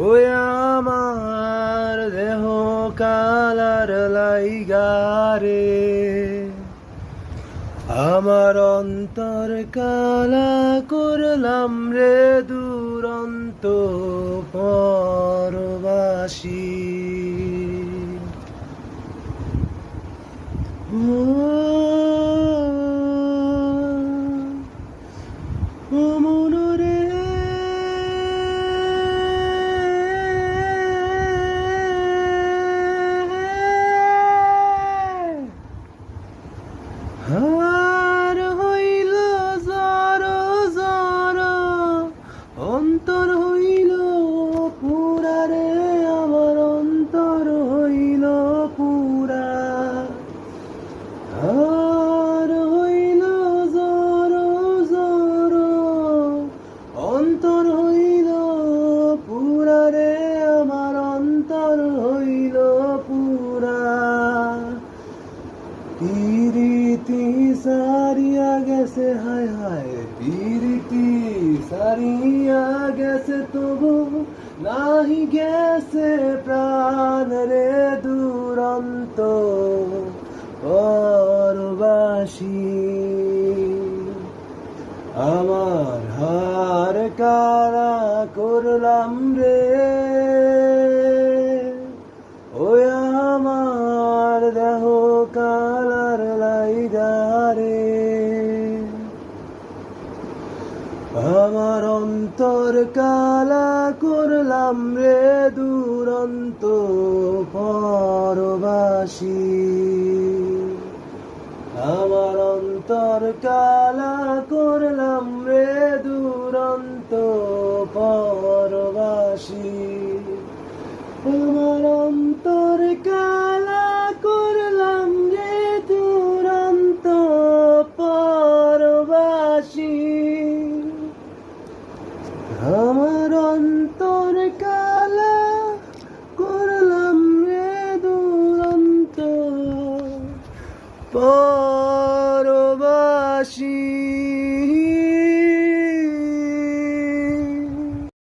ওই আমার দেহ কালার লাইগারে, আমার অন্তর কালা করলাম রে দুরন্ত পরবাসী। ও মনরে আর হইল জর জর, অন্তর হইল পুরা রে, আমার অন্তর হইল পুরা। আর হইল জর জর, অন্তর হইল পুরা রে, আমার অন্তর হইল পুরা। পিরিতি সারিয়া গেছে, হায় হায় পিরিতি সারিয়া গেছে, তবু নাহি গেছে প্রাণ রে দুরন্ত পরবাসী। আমার হার কারা করলাম রে, ওই আমার দেহ কালার লাইগারে, আমার অন্তর কালা করলাম রে দুরন্ত পরবাসী। আমার অন্তর কালা করলাম রে দুরন্ত পরবাসী। আমার অন্তর কালা করলাম রে দুরন্ত পরবাসী। আমার অন্তর কালা করলাম রে দুরন্ত পরবাসী।